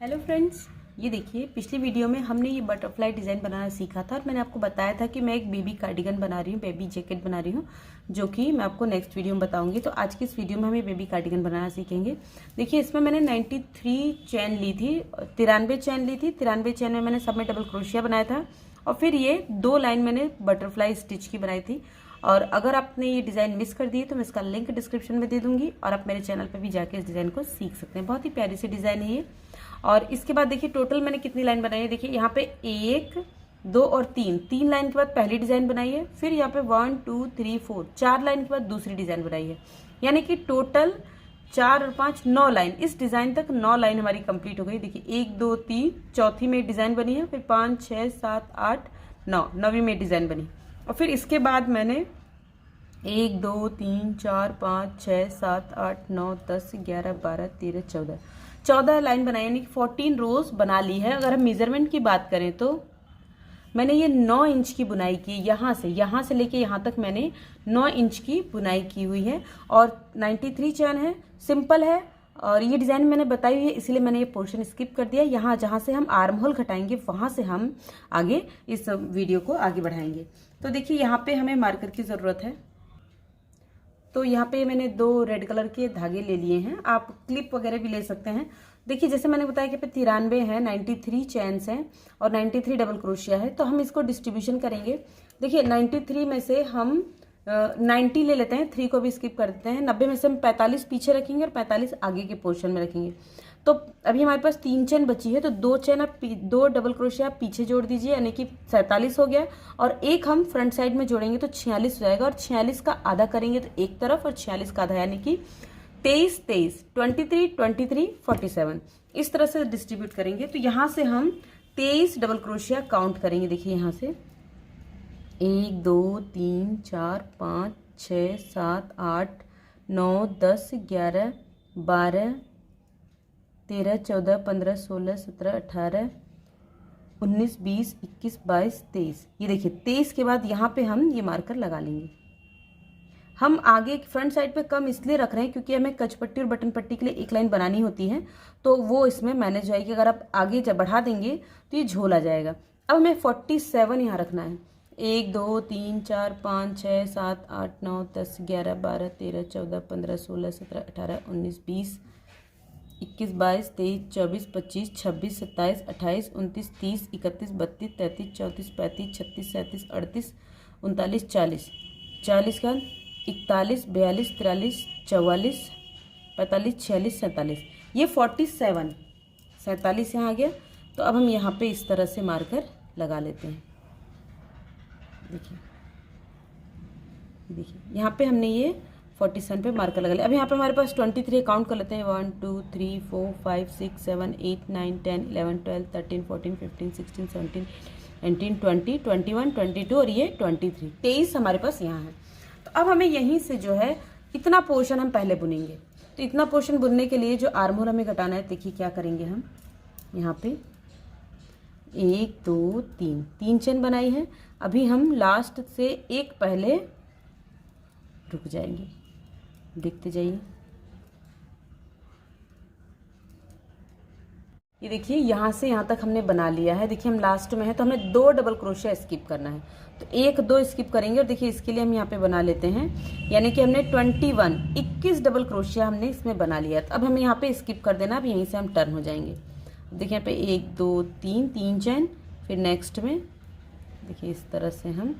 Hello friends, ये देखिए पिछली वीडियो में हमने ये बटरफ्लाई डिज़ाइन बनाना सीखा था और मैंने आपको बताया था कि मैं एक बेबी कार्डिगन बना रही हूँ, बेबी जैकेट बना रही हूँ, जो कि मैं आपको नेक्स्ट वीडियो में बताऊंगी। तो आज की इस वीडियो में हम ये बेबी कार्डिगन बनाना सीखेंगे। देखिए इसमें मैंने 93 चैन ली थी, 93 चैन ली थी। 93 चैन में मैंने सब में डबल क्रोशिया बनाया था और फिर ये 2 लाइन मैंने बटरफ्लाई स्टिच की बनाई थी। और अगर आपने ये डिज़ाइन मिस कर दी तो मैं इसका लिंक डिस्क्रिप्शन में दे दूंगी और आप मेरे चैनल पर भी जाके इस डिज़ाइन को सीख सकते हैं। बहुत ही प्यारी सी डिज़ाइन है ये। और इसके बाद देखिए टोटल मैंने कितनी लाइन बनाई है। देखिए यहाँ पे 1, 2 और 3 लाइन के बाद पहली डिज़ाइन बनाई है। फिर यहाँ पे 1, 2, 3, 4 4 लाइन के बाद दूसरी डिज़ाइन बनाई है। यानी कि टोटल 4 और 5 9 लाइन, इस डिज़ाइन तक 9 लाइन हमारी कंप्लीट हो गई। देखिए 1, 2, 3 चौथी में डिज़ाइन बनी है, फिर 5, 6, 7, 8, 9 नौवीं में डिज़ाइन बनी। और फिर इसके बाद मैंने 1, 2, 3, 4, 5, 6, 7, 8, 9, 10, 11, 12, 13, 14 लाइन बनाई, यानी कि 14 रोज बना ली है। अगर हम मेजरमेंट की बात करें तो मैंने ये 9 इंच की बुनाई की, यहाँ से लेके यहाँ तक मैंने 9 इंच की बुनाई की हुई है। और 93 चैन है, सिंपल है। और ये डिज़ाइन मैंने बताई हुई है, इसलिए मैंने ये पोर्शन स्किप कर दिया। यहाँ जहाँ से हम आर्म होल घटाएंगे वहाँ से हम आगे इस वीडियो को आगे बढ़ाएंगे। तो देखिए यहाँ पे हमें मार्कर की ज़रूरत है। तो यहाँ पे मैंने 2 रेड कलर के धागे ले लिए हैं, आप क्लिप वगैरह भी ले सकते हैं। देखिए जैसे मैंने बताया कि 93 है, 93 चैन्स हैं और 93 डबल क्रोशिया है। तो हम इसको डिस्ट्रीब्यूशन करेंगे। देखिए 93 में से हम 90 ले लेते हैं, 3 को भी स्किप कर देते हैं। 90 में से हम 45 पीछे रखेंगे और 45 आगे के पोर्शन में रखेंगे। तो अभी हमारे पास 3 चैन बची है, तो 2 चैन आप 2 डबल क्रोशिया आप पीछे जोड़ दीजिए, यानी कि 47 हो गया। और एक हम फ्रंट साइड में जोड़ेंगे तो 46 हो जाएगा। और 46 का आधा करेंगे तो एक तरफ, और 46 का आधा यानी कि 23, 23, 23, 23, 47 इस तरह से डिस्ट्रीब्यूट करेंगे। तो यहाँ से हम 23 डबल क्रोशिया काउंट करेंगे। देखिए यहाँ से 1, 2, 3, 4, 5, 6, 7, 8, 9, 10, 11, 12, 13, 14, 15, 16, 17, 18, 19, 20, 21, 22, 23। ये देखिए 23 के बाद यहाँ पे हम ये मार्कर लगा लेंगे। हम आगे फ्रंट साइड पे कम इसलिए रख रहे हैं क्योंकि हमें कच पट्टी और बटन पट्टी के लिए एक लाइन बनानी होती है, तो वो इसमें मैनेज हो जाएगी। अगर आप आगे जब बढ़ा देंगे तो ये झोल आ जाएगा। अब हमें 47 यहाँ रखना है। 1, 2, 3, 4, 5, 6, 7, 8, 9, 10, 11, 12, 13, 14, 15, 16, 17, 18, 19, 20, 21, 22, 23, 24, 25, 26, 27, 28, 29, 30, 31, 32, 33, 34, 35, 36, 37, 38, 39, 40, 40 का 41, 42, 43, 44, 45, 46, 47, ये 47 47 यहाँ आ गया। तो अब हम यहाँ पे इस तरह से मार्कर लगा लेते हैं। देखिए यहाँ पे हमने ये 47 पे मार्कर लगा लिया। अब यहाँ पे हमारे पास 23 काउंट कर लेते हैं। 1, 2, 3, 4, 5, 6, 7, 8, 9, 10, 11, 12, 13, 14, 15, 16, 17, 19, 20, 21, 22 और ये 23 23 हमारे पास यहाँ है। तो अब हमें यहीं से जो है इतना पोर्शन हम पहले बुनेंगे। तो इतना पोर्शन बुनने के लिए जो आर्म होल हमें घटाना है, देखिए क्या करेंगे हम। यहाँ पे 1, 2, 3 चेन बनाई है। अभी हम लास्ट से एक पहले रुक जाएंगे, देखते जाइए। ये देखिए यहाँ से यहाँ तक हमने बना लिया है। देखिए हम लास्ट में है तो हमें 2 डबल क्रोशिया स्किप करना है, तो 1, 2 स्किप करेंगे। और देखिए इसके लिए हम यहाँ पे बना लेते हैं, यानी कि हमने 21 डबल क्रोशिया हमने इसमें बना लिया। तो अब हमें यहाँ पे स्किप कर देना, अब यहीं से हम टर्न हो जाएंगे। देखिए यहाँ पे 1, 2, 3 चैन, फिर नेक्स्ट में देखिए इस तरह से हम,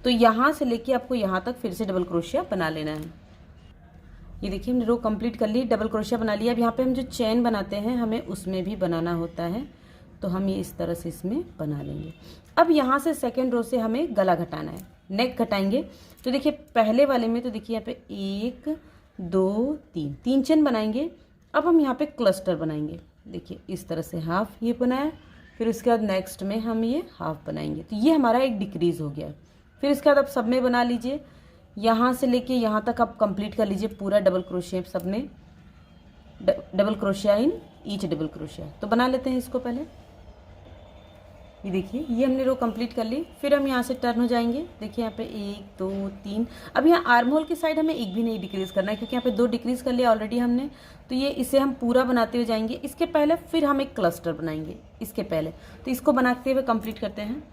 तो यहाँ से लेके आपको यहाँ तक फिर से डबल क्रोशिया बना लेना है। ये देखिए हमने रो कंप्लीट कर ली, डबल क्रोशिया बना लिया। अब यहाँ पे हम जो चेन बनाते हैं हमें उसमें भी बनाना होता है, तो हम ये इस तरह से इसमें बना लेंगे। अब यहाँ से सेकेंड रो से हमें गला घटाना है, नेक घटाएंगे। तो देखिए पहले वाले में तो देखिए यहाँ पे 1, 2, 3 चेन बनाएंगे। अब हम यहाँ पे क्लस्टर बनाएंगे। देखिए इस तरह से हाफ ये बनाया, फिर उसके बाद नेक्स्ट में हम ये हाफ बनाएंगे। तो ये हमारा एक डिक्रीज हो गया। फिर इसके बाद आप सब में बना लीजिए, यहाँ से लेके यहाँ तक आप कंप्लीट कर लीजिए पूरा डबल क्रोशिया सब में, double crochet in each double crochet. तो बना लेते हैं इसको पहले। ये देखिए ये हमने रो कंप्लीट कर ली। फिर हम यहाँ से टर्न हो जाएंगे। देखिए यहाँ पे 1 2 3। अब यहाँ आर्म होल की साइड हमें एक भी नहीं डिक्रीज़ करना है क्योंकि यहाँ पे 2 डिक्रीज़ कर लिया ऑलरेडी हमने। तो ये इसे हम पूरा बनाते हुए जाएंगे। इसके पहले फिर हम एक क्लस्टर बनाएंगे इसके पहले, तो इसको बनाते हुए कंप्लीट करते हैं।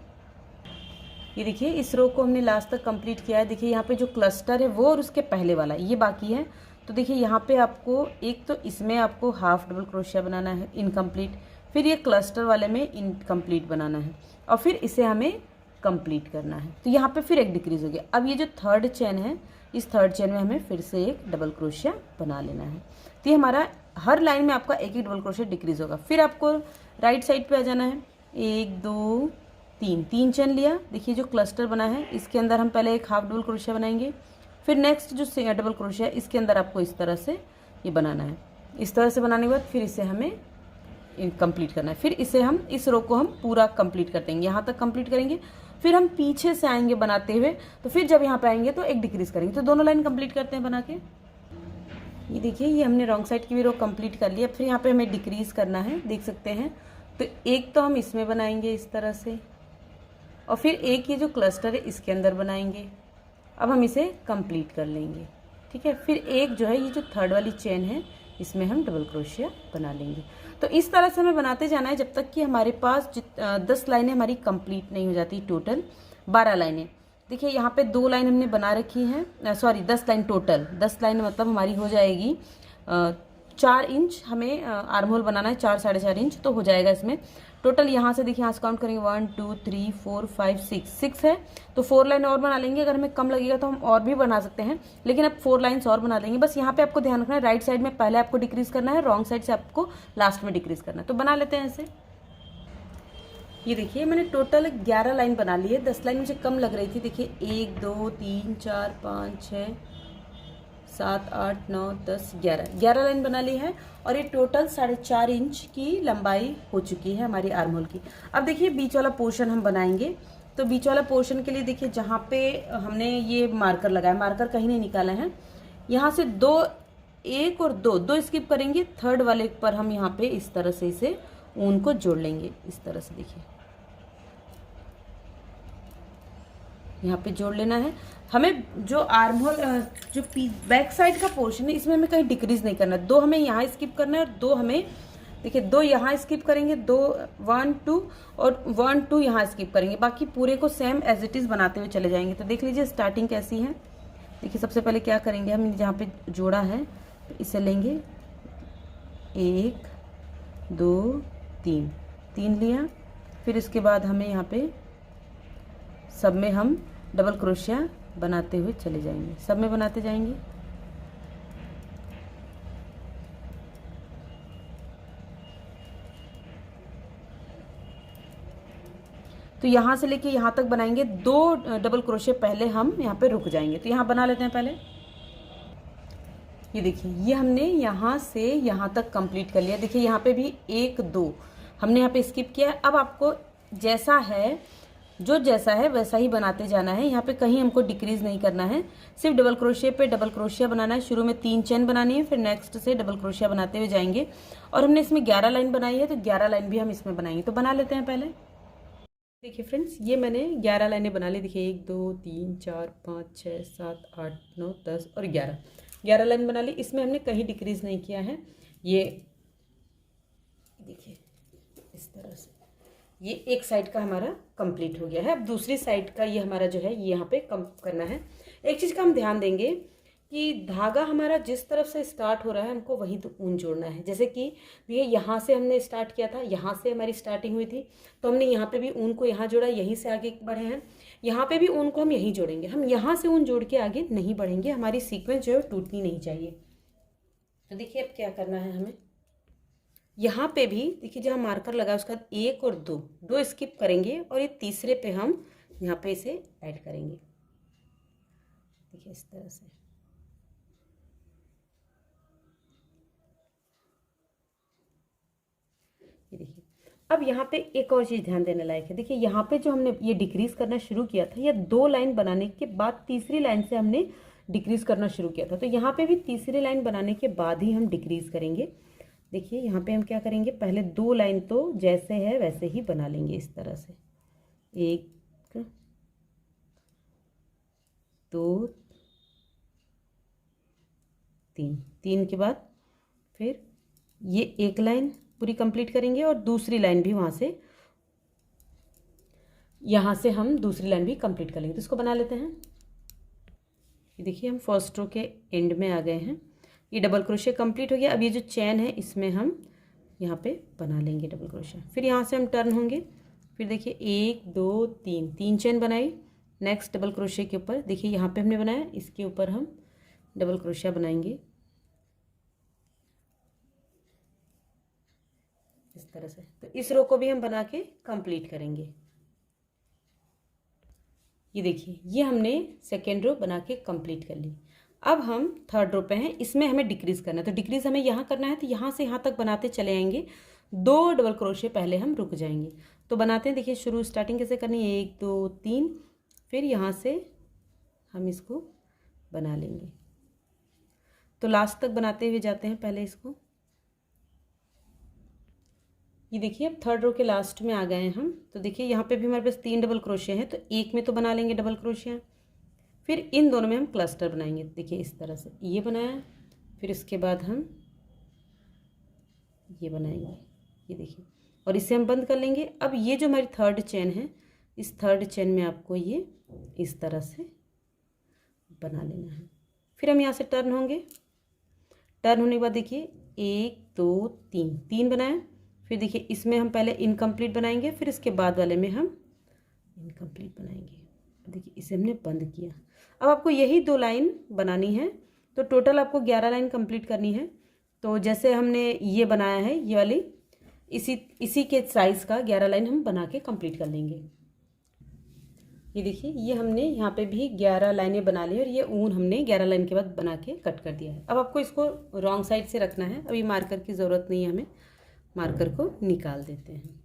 ये देखिए इस रो को हमने लास्ट तक कंप्लीट किया है। देखिए यहाँ पे जो क्लस्टर है वो और उसके पहले वाला ये बाकी है। तो देखिए यहाँ पे आपको एक तो इसमें आपको हाफ डबल क्रोशिया बनाना है इनकम्प्लीट, फिर ये क्लस्टर वाले में इनकम्प्लीट बनाना है और फिर इसे हमें कंप्लीट करना है। तो यहाँ पे फिर एक डिक्रीज हो गया। अब ये जो थर्ड चेन है, इस थर्ड चेन में हमें फिर से एक डबल क्रोशिया बना लेना है। तो ये हमारा हर लाइन में आपका एक डबल क्रोशिया डिक्रीज होगा। फिर आपको राइट साइड पे आ जाना है। 1 2 3 3 चेन लिया। देखिए जो क्लस्टर बना है इसके अंदर हम पहले एक हाफ डबल क्रोशिया बनाएंगे। फिर नेक्स्ट जो डबल क्रोशिया है इसके अंदर आपको इस तरह से ये बनाना है। इस तरह से बनाने के बाद फिर इसे हमें कंप्लीट करना है। फिर इसे हम इस रो को हम पूरा कंप्लीट कर देंगे, यहाँ तक कंप्लीट करेंगे। फिर हम पीछे से आएंगे बनाते हुए, तो फिर जब यहाँ पे आएंगे तो एक डिक्रीज करेंगे। तो दोनों लाइन कंप्लीट करते हैं बना के। ये देखिए ये हमने रॉन्ग साइड की भी रो कंप्लीट कर लिया। फिर यहाँ पे हमें डिक्रीज करना है, देख सकते हैं। तो एक तो हम इसमें बनाएंगे इस तरह से, और फिर एक ये जो क्लस्टर है इसके अंदर बनाएंगे। अब हम इसे कंप्लीट कर लेंगे, ठीक है। फिर एक जो है ये जो थर्ड वाली चेन है इसमें हम डबल क्रोशिया बना लेंगे। तो इस तरह से हमें बनाते जाना है जब तक कि हमारे पास 10 लाइनें हमारी कंप्लीट नहीं हो जाती। टोटल 12 लाइनें। देखिए यहाँ पे 2 लाइन हमने बना रखी हैं, सॉरी 10 लाइन टोटल। 10 लाइन मतलब हमारी हो जाएगी 4 इंच हमें आर्म होल बनाना है, 4 साढ़े 4 इंच तो हो जाएगा इसमें टोटल। यहाँ से देखिए यहाँ से काउंट करेंगे 1 2 3 4 5 6 है। तो 4 लाइन और बना लेंगे। अगर हमें कम लगेगा तो हम और भी बना सकते हैं, लेकिन अब 4 लाइन्स और बना देंगे। बस यहाँ पे आपको ध्यान रखना है राइट साइड में पहले आपको डिक्रीज करना है, रॉन्ग साइड से आपको लास्ट में डिक्रीज करना है। तो बना लेते हैं ऐसे। ये देखिए मैंने टोटल 11 लाइन बना ली है। 10 लाइन मुझे कम लग रही थी। देखिए 1 2 3 4 5 6 7 8 9 10 11 लाइन बना ली है। और ये टोटल 4.5 इंच की लंबाई हो चुकी है हमारी आर्म होल की। अब देखिए बीच वाला पोर्शन हम बनाएंगे। तो बीच वाला पोर्शन के लिए देखिए जहाँ पे हमने ये मार्कर लगाया, मार्कर कहीं नहीं निकाला है। यहाँ से 2 1 और 2 स्किप करेंगे। थर्ड वाले पर हम यहाँ पे इस तरह से इसे ऊन को जोड़ लेंगे। इस तरह से देखिए यहाँ पे जोड़ लेना है हमें। जो आर्म होल जो बैक साइड का पोर्शन है इसमें हमें कहीं डिक्रीज नहीं करना है। 2 हमें यहाँ स्किप करना है और 2 हमें, देखिए 2 यहाँ स्किप करेंगे, 2 1 2 और 1 2 यहाँ स्किप करेंगे। बाकी पूरे को सेम एज इट इज बनाते हुए चले जाएंगे। तो देख लीजिए स्टार्टिंग कैसी है। देखिए सबसे पहले क्या करेंगे, हम जहाँ पे जोड़ा है इसे लेंगे 1 2 3 लिया। फिर इसके बाद हमें यहाँ पे सब में हम डबल क्रोशिया बनाते हुए चले जाएंगे, सब में बनाते जाएंगे। तो यहाँ से लेके यहाँ तक बनाएंगे। 2 डबल क्रोशिया पहले हम यहाँ पे रुक जाएंगे। तो यहाँ बना लेते हैं पहले। ये देखिए ये हमने यहाँ से यहाँ तक कंप्लीट कर लिया। देखिए यहाँ पे भी 1 2 हमने यहाँ पे स्किप किया है। अब आपको जैसा है जैसा है वैसा ही बनाते जाना है। यहाँ पे कहीं हमको डिक्रीज नहीं करना है, सिर्फ डबल क्रोशिया पे डबल क्रोशिया बनाना है। शुरू में 3 चेन बनानी है, फिर नेक्स्ट से डबल क्रोशिया बनाते हुए जाएंगे। और हमने इसमें 11 लाइन बनाई है, तो 11 लाइन भी हम इसमें बनाएंगे। तो बना लेते हैं पहले। देखिए फ्रेंड्स ये मैंने 11 लाइनें बना ली। देखिए 1 2 3 4 5 6 7 8 9 10 और 11 लाइन बना ली। इसमें हमने कहीं डिक्रीज नहीं किया है। ये देखिए इस तरह से ये एक साइड का हमारा कंप्लीट हो गया है। अब दूसरी साइड का ये हमारा जो है ये यहाँ पे कम करना है। एक चीज़ का हम ध्यान देंगे कि धागा हमारा जिस तरफ से स्टार्ट हो रहा है हमको वहीं तो ऊन जोड़ना है। जैसे कि ये यहाँ से हमने स्टार्ट किया था, यहाँ से हमारी स्टार्टिंग हुई थी, तो हमने यहाँ पे भी ऊन को यहाँ जोड़ा, यहीं से आगे बढ़े हैं। यहाँ पे भी ऊन को हम यहीं जोड़ेंगे। हम यहाँ से ऊन जोड़ के आगे नहीं बढ़ेंगे, हमारी सीक्वेंस जो है टूटनी नहीं चाहिए। तो देखिए अब क्या करना है हमें, यहाँ पे भी देखिए जहाँ मार्कर लगा उसका 1 और 2 स्किप करेंगे और ये तीसरे पे हम यहाँ पे इसे ऐड करेंगे। देखिए इस तरह से। ये देखिए अब यहाँ पे एक और चीज़ ध्यान देने लायक है। देखिए यहाँ पे जो हमने ये डिक्रीज करना शुरू किया था, या 2 लाइन बनाने के बाद तीसरी लाइन से हमने डिक्रीज करना शुरू किया था। तो यहाँ पे भी तीसरी लाइन बनाने के बाद ही हम डिक्रीज करेंगे। देखिए यहाँ पे हम क्या करेंगे, पहले 2 लाइन तो जैसे है वैसे ही बना लेंगे इस तरह से, 1 2 3, 3 के बाद फिर ये एक लाइन पूरी कंप्लीट करेंगे और दूसरी लाइन भी वहाँ से, यहाँ से हम दूसरी लाइन भी कंप्लीट कर लेंगे। तो इसको बना लेते हैं। ये देखिए हम फर्स्ट रो के एंड में आ गए हैं, ये डबल क्रोशिया कंप्लीट हो गया। अब ये जो चैन है इसमें हम यहाँ पे बना लेंगे डबल क्रोशिया, फिर यहाँ से हम टर्न होंगे, फिर देखिए 1 2 3, 3 चैन बनाई। नेक्स्ट डबल क्रोशिया के ऊपर देखिए यहाँ पे हमने बनाया, इसके ऊपर हम डबल क्रोशिया बनाएंगे इस तरह से। तो इस रो को भी हम बना के कंप्लीट करेंगे। ये देखिए ये हमने सेकेंड रो बना के कंप्लीट कर ली। अब हम थर्ड रो पे हैं, इसमें हमें डिक्रीज करना है। तो डिक्रीज हमें यहाँ करना है, तो यहाँ से यहाँ तक बनाते चले आएंगे, 2 डबल क्रोशिया पहले हम रुक जाएंगे। तो बनाते हैं, देखिए शुरू स्टार्टिंग कैसे करनी है, 1 2 3, फिर यहाँ से हम इसको बना लेंगे। तो लास्ट तक बनाते हुए जाते हैं पहले इसको। ये देखिए अब थर्ड रो के लास्ट में आ गए हैं हम। तो देखिए यहाँ पे भी हमारे पास 3 डबल क्रोशिया है, तो एक में तो बना लेंगे डबल क्रोशिया, फिर इन दोनों में हम क्लस्टर बनाएंगे। देखिए इस तरह से ये बनाया, फिर इसके बाद हम ये बनाएंगे, ये देखिए, और इसे हम बंद कर लेंगे। अब ये जो हमारी थर्ड चेन है, इस थर्ड चेन में आपको ये इस तरह से बना लेना है। फिर हम यहाँ से टर्न होंगे, टर्न होने के बाद देखिए 1 2 3, 3 बनाया। फिर देखिए इसमें हम पहले इनकम्प्लीट बनाएंगे, फिर इसके बाद वाले में हम इनकम्प्लीट बनाएंगे। देखिए इसे हमने बंद किया। अब आपको यही 2 लाइन बनानी है, तो टोटल आपको 11 लाइन कंप्लीट करनी है। तो जैसे हमने ये बनाया है ये वाली, इसी के साइज़ का 11 लाइन हम बना के कंप्लीट कर लेंगे। ये देखिए ये हमने यहाँ पे भी 11 लाइनें बना ली और ये ऊन हमने 11 लाइन के बाद बना के कट कर दिया है। अब आपको इसको रॉन्ग साइड से रखना है, अभी मार्कर की ज़रूरत नहीं है, हमें मार्कर को निकाल देते हैं।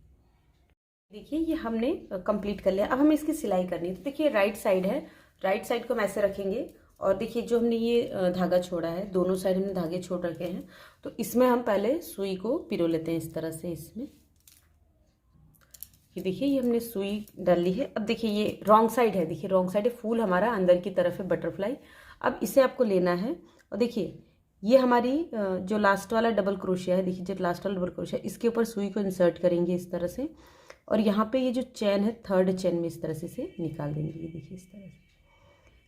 देखिए ये हमने कंप्लीट कर लिया। अब हमें इसकी सिलाई करनी है। तो देखिए राइट साइड है, राइट साइड को हम ऐसे रखेंगे और देखिए जो हमने ये धागा छोड़ा है, दोनों साइड हमने धागे छोड़ रखे हैं, तो इसमें हम पहले सुई को पिरो लेते हैं इस तरह से। इसमें ये देखिए ये हमने सुई डाल ली है। अब देखिए ये रॉन्ग साइड है, देखिए रॉन्ग साइड है, फूल हमारा अंदर की तरफ है, बटरफ्लाई। अब इसे आपको लेना है और देखिए ये हमारी जो लास्ट वाला डबल क्रोशिया है, देखिए जो लास्ट वाला डबल क्रोशिया, इसके ऊपर सुई को इंसर्ट करेंगे इस तरह से, और यहाँ पे ये जो चैन है थर्ड चैन में इस तरह से इसे निकाल देंगे। ये देखिए इस तरह से।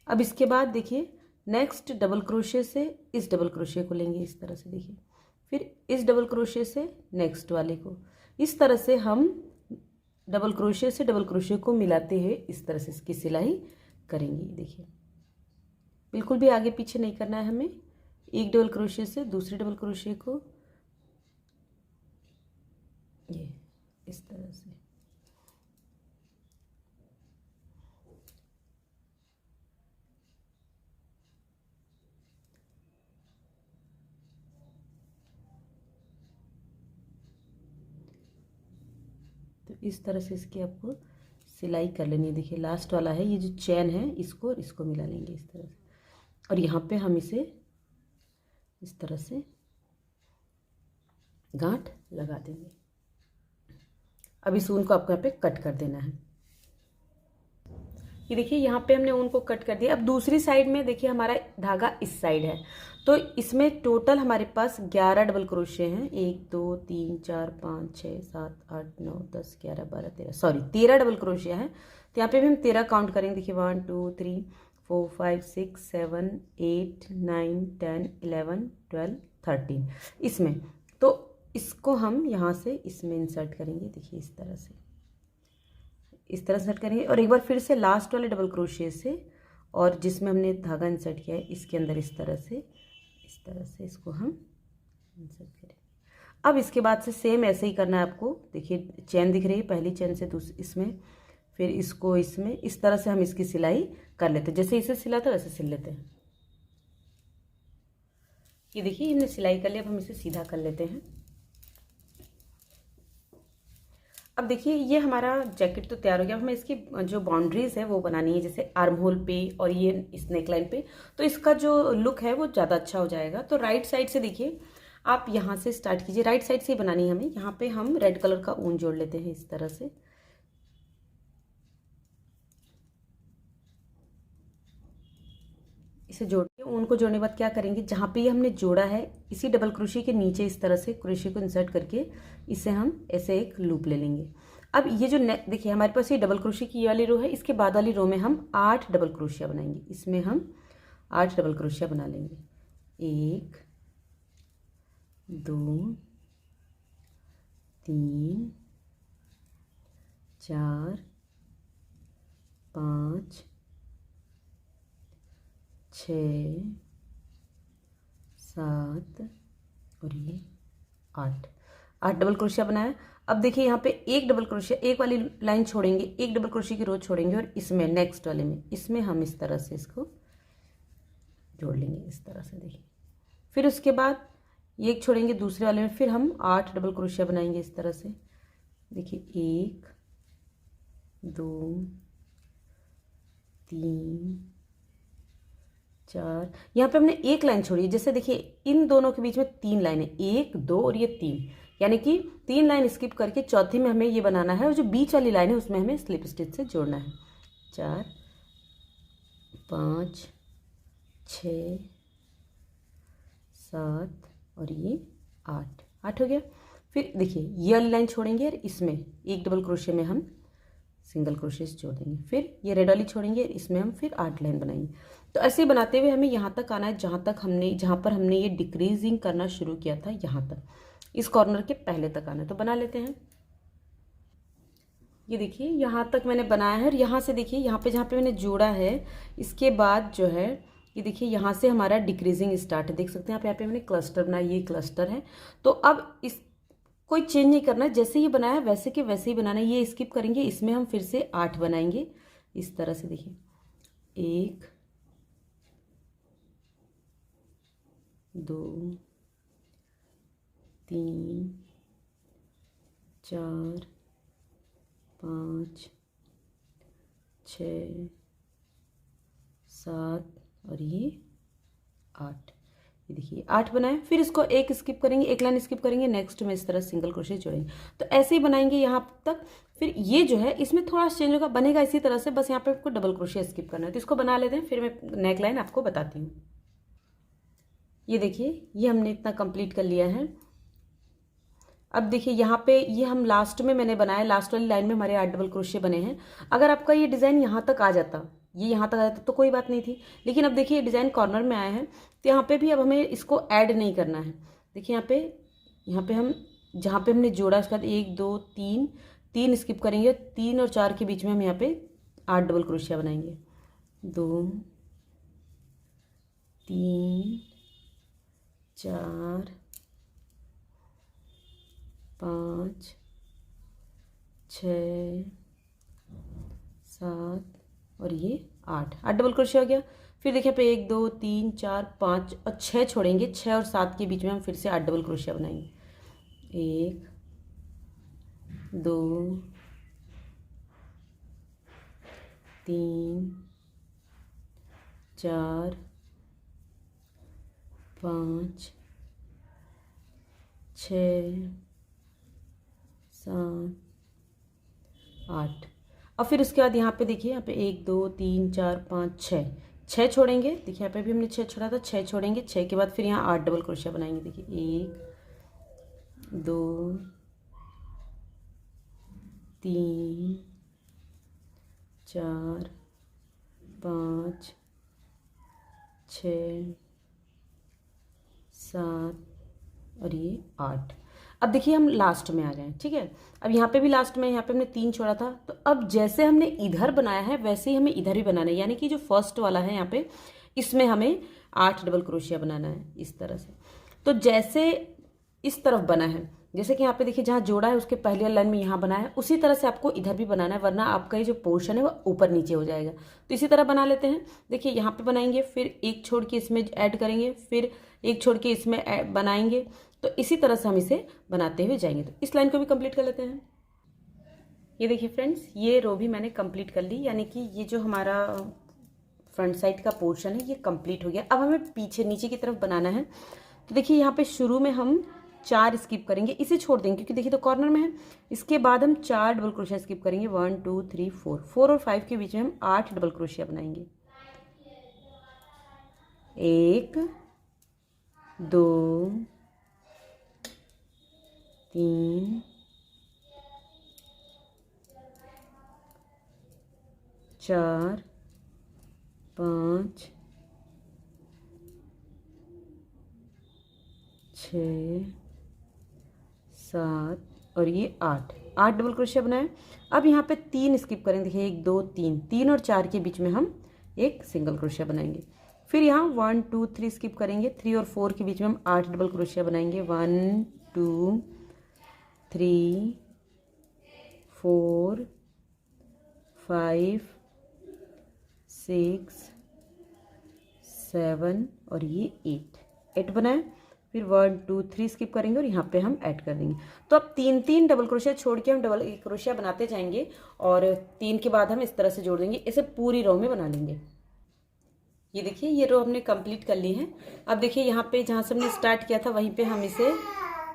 अब इसके बाद देखिए नेक्स्ट डबल क्रोशिया से इस डबल क्रोशिया को लेंगे इस तरह से, देखिए फिर इस डबल क्रोशिया से नेक्स्ट वाले को, इस तरह से हम डबल क्रोशिया से डबल क्रोशिया को मिलाते हुए इस तरह से इसकी सिलाई करेंगे। देखिए बिल्कुल भी आगे पीछे नहीं करना है हमें, एक डबल क्रोशिया से दूसरे डबल क्रोशिया को ये इस तरह से। तो इस तरह से इसकी आपको सिलाई कर लेनी है। देखिए लास्ट वाला है, ये जो चैन है इसको और इसको मिला लेंगे इस तरह से, और यहाँ पे हम इसे इस तरह से गांठ लगा देंगे। अब इस ऊन को आपको यहाँ पे कट कर देना है। ये देखिए यहाँ पे हमने ऊन को कट कर दिया। अब दूसरी साइड में देखिए हमारा धागा इस साइड है, तो इसमें टोटल हमारे पास 11 डबल क्रोशिया हैं। 1 2 3 4 5 6 7 8 9 10 11 12 13, सॉरी 13 डबल क्रोशिया है। तो यहाँ पे भी हम 13 काउंट करेंगे। देखिए 1 2 3 4 5 6 7 8 9 10 11 12 13 इसमें। तो इसको हम यहाँ से इसमें इंसर्ट करेंगे। देखिए इस तरह से, इस तरह सेट करेंगे और एक बार फिर से लास्ट वाले डबल क्रोशिया से और जिसमें हमने धागा इंसर्ट किया है इसके अंदर इस तरह से इसको हम इंसर्ट करेंगे। अब इसके बाद से सेम ऐसे ही करना है आपको। देखिए चैन दिख रही है, पहली चैन से दूसरी इसमें, फिर इसको इसमें, इस तरह से हम इसकी सिलाई कर लेते हैं। जैसे इसे सिलाते वैसे सिल लेते हैं। ये देखिए हमने सिलाई कर लिया, अब हम इसे सीधा कर लेते हैं। अब देखिए ये हमारा जैकेट तो तैयार हो गया। अब हमें इसकी जो बाउंड्रीज है वो बनानी है, जैसे आर्म होल पे और ये इस नेक लाइन पे, तो इसका जो लुक है वो ज़्यादा अच्छा हो जाएगा। तो राइट साइड से देखिए आप यहाँ से स्टार्ट कीजिए, राइट साइड से ही बनानी है हमें। यहाँ पे हम रेड कलर का ऊन जोड़ लेते हैं इस तरह से। इसे जोड़ के ऊन को जोड़ने के बाद क्या करेंगे, जहाँ पे ये हमने जोड़ा है इसी डबल क्रोशिया के नीचे इस तरह से क्रोशिया को इंसर्ट करके इसे हम ऐसे एक लूप ले लेंगे। अब ये जो देखिए हमारे पास ये डबल क्रोशिया की ये वाली रो है, इसके बाद वाली रो में हम 8 डबल क्रोशिया बनाएंगे। इसमें हम 8 डबल क्रोशिया बना लेंगे। 1 2 3 4 5 6 7 और ये 8 डबल क्रोशिया बनाया। अब देखिए यहाँ पे एक डबल क्रोशिया, एक वाली लाइन छोड़ेंगे, एक डबल क्रोशिया की रो छोड़ेंगे और इसमें नेक्स्ट वाले में इसमें हम इस तरह से इसको जोड़ लेंगे इस तरह से। देखिए फिर उसके बाद ये एक छोड़ेंगे, दूसरे वाले में फिर हम 8 डबल क्रोशिया बनाएंगे इस तरह से। देखिए 1 2 3 4, यहाँ पे हमने एक लाइन छोड़ी। जैसे देखिए इन दोनों के बीच में 3 लाइनें, 1 2 और ये 3, यानी कि 3 लाइन स्किप करके चौथी में हमें ये बनाना है और जो बीच वाली लाइन है उसमें हमें स्लिप स्टिच से जोड़ना है। 4 5 6 7 और ये 8 हो गया। फिर देखिए ये वाली लाइन छोड़ेंगे और इसमें एक डबल क्रोशिया में हम सिंगल क्रोशिया जोड़ देंगे। फिर ये रेड वाली छोड़ेंगे, इसमें हम फिर 8 लाइन बनाएंगे। तो ऐसे बनाते हुए हमें यहाँ तक आना है जहाँ पर हमने ये डिक्रीजिंग करना शुरू किया था, यहाँ तक, इस कॉर्नर के पहले तक आना है। तो बना लेते हैं। ये देखिए यहाँ तक मैंने बनाया है और यहाँ से देखिए यहाँ पे जहाँ पे मैंने जोड़ा है इसके बाद जो है ये देखिए यहाँ से हमारा डिक्रीजिंग स्टार्ट है। देख सकते हैं आप, यहाँ पे मैंने क्लस्टर बनाया, ये क्लस्टर है। तो अब इस कोई चेंज नहीं करना है, जैसे ये बनाया वैसे के वैसे ही बनाना है। ये स्किप करेंगे, इसमें हम फिर से 8 बनाएंगे इस तरह से। देखिए 1 2 3 4 5 6 7 और ये 8। ये देखिए 8 बनाए। फिर इसको एक स्किप करेंगे, एक लाइन स्किप करेंगे, नेक्स्ट में इस तरह सिंगल क्रोशिया जोड़ेंगे। तो ऐसे ही बनाएंगे यहाँ तक। फिर ये जो है इसमें थोड़ा चेंज होगा, बनेगा इसी तरह से, बस यहाँ पे आपको डबल क्रोशिया स्किप करना है। तो इसको बना लेते हैं, फिर मैं नेक लाइन आपको बताती हूँ। ये देखिए ये हमने इतना कंप्लीट कर लिया है। अब देखिए यहाँ पे ये हम लास्ट में मैंने बनाया, लास्ट वाली लाइन में हमारे 8 डबल क्रोशिया बने हैं। अगर आपका ये डिज़ाइन यहाँ तक आ जाता, ये यहाँ तक आ जाता तो कोई बात नहीं थी, लेकिन अब देखिए डिज़ाइन कॉर्नर में आया है तो यहाँ पे भी अब हमें इसको ऐड नहीं करना है। देखिए यहाँ पे हम जहाँ पे हमने जोड़ा उसके बाद 1 2 3 स्किप करेंगे, 3 और 4 के बीच में हम यहाँ पे 8 डबल क्रोशिया बनाएंगे। 2 3 4 5 6 7 और ये 8 डबल क्रोशिया हो गया। फिर देखिए पे 1 2 3 4 5 और 6 छोड़ेंगे, 6 और 7 के बीच में हम फिर से 8 डबल क्रोशिया बनाएंगे। 1 2 3 4 5 6 7 8। और फिर उसके बाद यहाँ पे देखिए यहाँ पे 1 2 3 4 5 6 छोड़ेंगे। देखिए यहाँ पे भी हमने 6 छोड़ा था, 6 छोड़ेंगे, 6 के बाद फिर यहाँ 8 डबल क्रोशिया बनाएंगे। देखिए 1 2 3 4 5 6 7 और ये 8। अब देखिए हम लास्ट में आ गए, ठीक है। अब यहाँ पे भी लास्ट में, यहाँ पे हमने 3 छोड़ा था, तो अब जैसे हमने इधर बनाया है वैसे ही हमें इधर भी बनाना है, यानी कि जो फर्स्ट वाला है यहाँ पे इसमें हमें 8 डबल क्रोशिया बनाना है इस तरह से। तो जैसे इस तरफ बना है, जैसे कि यहाँ पे देखिए जहाँ जोड़ा है उसके पहले लाइन में यहाँ बनाया है, उसी तरह से आपको इधर भी बनाना है, वरना आपका ये जो पोर्शन है वो ऊपर नीचे हो जाएगा। तो इसी तरह बना लेते हैं। देखिए यहाँ पे बनाएंगे, फिर एक छोड़ के इसमें ऐड करेंगे, फिर एक छोड़ के इसमें बनाएंगे। तो इसी तरह से हम इसे बनाते हुए जाएंगे। तो इस लाइन को भी कंप्लीट कर लेते हैं। ये देखिए फ्रेंड्स, ये रो भी मैंने कंप्लीट कर ली, यानी कि ये जो हमारा फ्रंट साइड का पोर्शन है ये कंप्लीट हो गया। अब हमें पीछे नीचे की तरफ बनाना है। तो देखिए यहाँ पे शुरू में हम 4 स्किप करेंगे, इसे छोड़ देंगे क्योंकि देखिए तो कॉर्नर में है। इसके बाद हम 4 डबल क्रोशिया स्किप करेंगे, 1 2 3 4, 4 और 5 के बीच में हम 8 डबल क्रोशिया बनाएंगे। 1 2 3 4 5 6 7 और ये 8 डबल क्रोशिया बनाए। अब यहाँ पे 3 स्किप करेंगे, देखिए 1 2 3, 3 और 4 के बीच में हम एक सिंगल क्रोशिया बनाएंगे। फिर यहाँ 1 2 3 स्किप करेंगे, 3 और 4 के बीच में हम 8 डबल क्रोशिया बनाएंगे। 1 2 3 4 5 6 7 और ये 8 बनाए। फिर 1 2 3 स्किप करेंगे और यहाँ पे हम ऐड कर देंगे। तो अब 3 डबल क्रोशिया छोड़ के हम डबल क्रोशिया बनाते जाएंगे और 3 के बाद हम इस तरह से जोड़ देंगे, इसे पूरी रो में बना लेंगे। ये देखिए ये रो हमने कंप्लीट कर ली है। अब देखिए यहाँ पे जहाँ से हमने स्टार्ट किया था वहीं पे हम इसे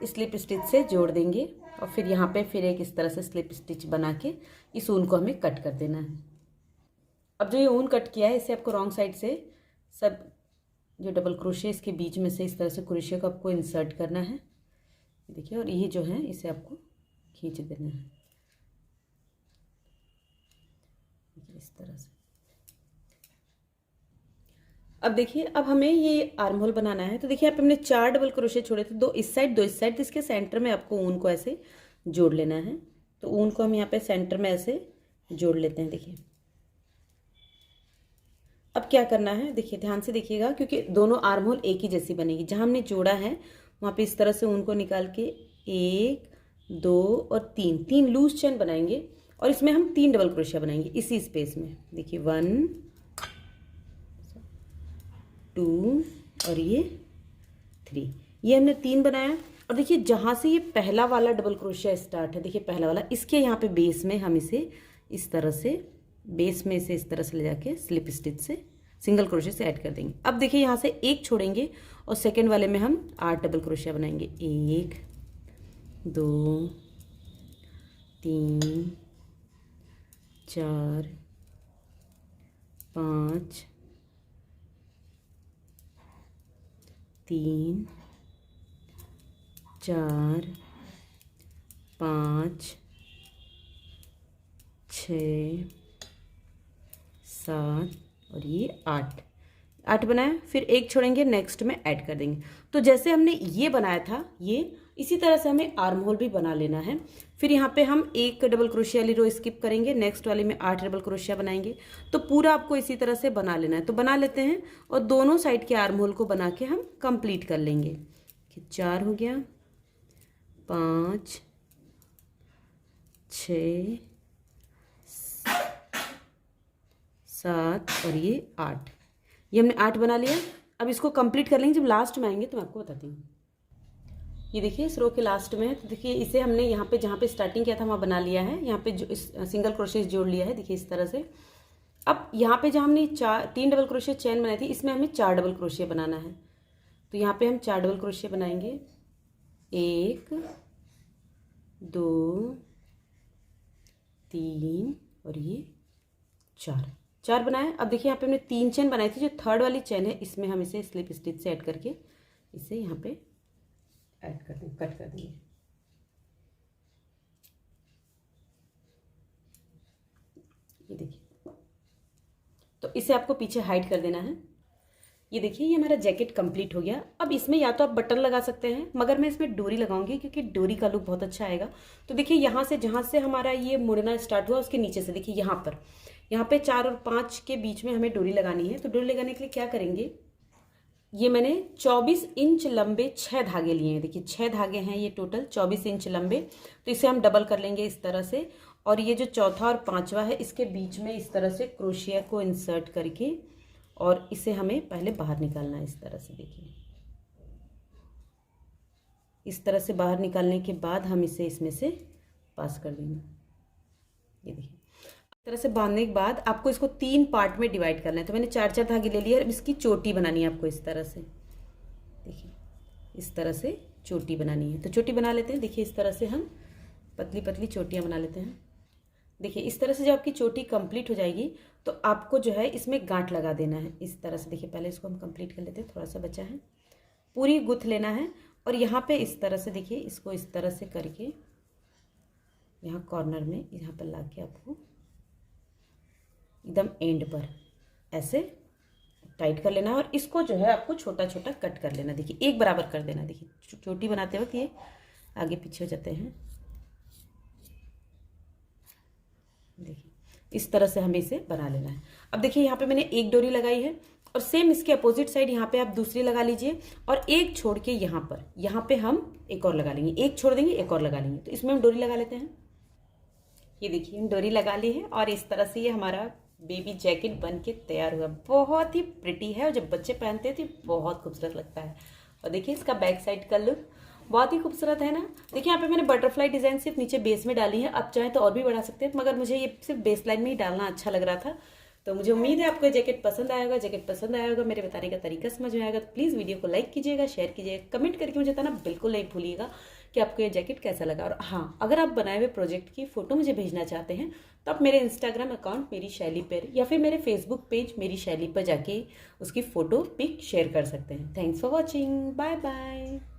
स्लिप स्टिच से जोड़ देंगे और फिर यहाँ पे फिर एक इस तरह से स्लिप स्टिच बना के इस ऊन को हमें कट कर देना है। अब जो ये ऊन कट किया है इसे आपको रॉन्ग साइड से सब जो डबल क्रोशिया इसके बीच में से इस तरह से क्रोशिया को आपको इंसर्ट करना है, देखिए। और ये जो है इसे आपको खींच देना है इस तरह से। अब देखिए अब हमें ये आर्म होल बनाना है। तो देखिए यहाँ पे हमने 4 डबल क्रोशिया छोड़े थे, 2 इस साइड 2 इस साइड। तो इसके सेंटर में आपको ऊन को ऐसे जोड़ लेना है। तो ऊन को हम यहाँ पे सेंटर में ऐसे जोड़ लेते हैं, देखिए। अब क्या करना है देखिए ध्यान से देखिएगा, क्योंकि दोनों आर्म होल एक ही जैसी बनेगी। जहाँ हमने जोड़ा है वहाँ पे इस तरह से ऊन को निकाल के 1 2 और 3 लूज चेन बनाएंगे और इसमें हम 3 डबल क्रोशिया बनाएंगे इसी स्पेस में। देखिए 1 2 और ये 3, ये हमने 3 बनाया। और देखिए जहाँ से ये पहला वाला डबल क्रोशिया स्टार्ट है, देखिए पहला वाला, इसके यहाँ पे बेस में हम इसे इस तरह से बेस में से इस तरह से ले जाके स्लिप स्टिच से सिंगल क्रोशिया से ऐड कर देंगे। अब देखिए यहाँ से एक छोड़ेंगे और सेकेंड वाले में हम 8 डबल क्रोशिया बनाएंगे। 1 2 3 4 5 3 4 5 6 7 और ये 8 बनाया। फिर एक छोड़ेंगे, नेक्स्ट में ऐड कर देंगे। तो जैसे हमने ये बनाया था ये इसी तरह से हमें आर्म होल भी बना लेना है। फिर यहाँ पे हम 1 डबल क्रोशिया वाली रो स्किप करेंगे, नेक्स्ट वाले में 8 डबल क्रोशिया बनाएंगे। तो पूरा आपको इसी तरह से बना लेना है। तो बना लेते हैं और दोनों साइड के आर्म होल को बना के हम कंप्लीट कर लेंगे। 4 हो गया, 5 6 7 और ये 8, ये हमने 8 बना लिया। अब इसको कंप्लीट कर लेंगे, जब लास्ट में आएंगे तो मैं आपको बताती हूँ। ये देखिए इस रो के लास्ट में है। तो देखिए इसे हमने यहाँ पे जहाँ पे स्टार्टिंग किया था वहाँ बना लिया है। यहाँ पे जो इस सिंगल क्रोशिया जोड़ लिया है, देखिए इस तरह से। अब यहाँ पे जहाँ हमने 3 डबल क्रोशिया चेन बनाई थी, इसमें हमें 4 डबल क्रोशिया बनाना है। तो यहाँ पे हम 4 डबल क्रोशिया बनाएंगे। 1 2 3 और ये 4 बनाए। अब देखिए यहाँ पे हमने 3 चेन बनाई थी, जो थर्ड वाली चेन है इसमें हम इसे स्लिप स्टिच से ऐड करके इसे यहाँ पे ऐड कर देंगे, कट कर देंगे। ये देखिए, तो इसे आपको पीछे हाइड कर देना है। ये देखिए ये हमारा जैकेट कंप्लीट हो गया। अब इसमें या तो आप बटन लगा सकते हैं, मगर मैं इसमें डोरी लगाऊंगी क्योंकि डोरी का लुक बहुत अच्छा आएगा। तो देखिए यहाँ से जहाँ से हमारा ये मुड़ना स्टार्ट हुआ उसके नीचे से देखिए यहाँ पे 4 और 5 के बीच में हमें डोरी लगानी है। तो डोरी लगाने के लिए क्या करेंगे, ये मैंने 24 इंच लंबे 6 धागे लिए हैं। देखिए 6 धागे हैं ये टोटल 24 इंच लंबे। तो इसे हम डबल कर लेंगे इस तरह से। और ये जो चौथा और पांचवा है इसके बीच में इस तरह से क्रोशिया को इंसर्ट करके और इसे हमें पहले बाहर निकालना है इस तरह से। देखिए इस तरह से बाहर निकालने के बाद हम इसे इसमें से पास कर देंगे। ये देखिए इस तरह से बांधने के बाद आपको इसको 3 पार्ट में डिवाइड करना है। तो मैंने 4 धागे ले लिए और इसकी चोटी बनानी है आपको इस तरह से। देखिए इस तरह से चोटी बनानी है। तो चोटी बना लेते हैं। देखिए इस तरह से हम पतली पतली चोटियाँ बना लेते हैं। देखिए इस तरह से जब आपकी चोटी कंप्लीट हो जाएगी तो आपको जो है इसमें गांठ लगा देना है इस तरह से। देखिए पहले इसको हम कंप्लीट कर लेते हैं, थोड़ा सा बचा है, पूरी गुथ लेना है। और यहाँ पे इस तरह से देखिए इसको इस तरह से करके यहाँ कॉर्नर में यहाँ पर ला के आपको एकदम एंड पर ऐसे टाइट कर लेना है। और इसको जो है आपको छोटा छोटा कट कर लेना। देखिए एक बराबर कर देना। देखिए चोटी बनाते वक्त ये आगे पीछे हो जाते हैं। देखिए इस तरह से हमें इसे बना लेना है। अब देखिए यहाँ पे मैंने एक डोरी लगाई है और सेम इसके अपोजिट साइड यहाँ पे आप दूसरी लगा लीजिए और एक छोड़ के यहाँ पे हम एक और लगा लेंगे, एक छोड़ देंगे एक और लगा लेंगे। तो इसमें हम डोरी लगा लेते हैं। ये देखिए हम डोरी लगा ली है और इस तरह से ये हमारा बेबी जैकेट बन के तैयार हुआ। बहुत ही प्रिटी है और जब बच्चे पहनते हैं तो बहुत खूबसूरत लगता है। और देखिए इसका बैक साइड का लुक बहुत ही खूबसूरत है ना। देखिए यहाँ पे मैंने बटरफ्लाई डिजाइन सिर्फ नीचे बेस में डाली है, आप चाहें तो और भी बढ़ा सकते हैं, मगर मुझे ये सिर्फ बेस लाइन में ही डालना अच्छा लग रहा था। तो मुझे उम्मीद है आपको जैकेट पसंद आएगा। जैकेट पसंद आया होगा, मेरे बताने का तरीका समझ में आएगा तो प्लीज़ वीडियो को लाइक कीजिएगा, शेयर कीजिएगा, कमेंट करके मुझे बताना बिल्कुल नहीं भूलिएगा कि आपको ये जैकेट कैसा लगा। और हाँ, अगर आप बनाए हुए प्रोजेक्ट की फ़ोटो मुझे भेजना चाहते हैं तो आप मेरे इंस्टाग्राम अकाउंट मेरी शैली पर या फिर मेरे फेसबुक पेज मेरी शैली पर जाके उसकी फ़ोटो पिक शेयर कर सकते हैं। Thanks for watching, bye bye.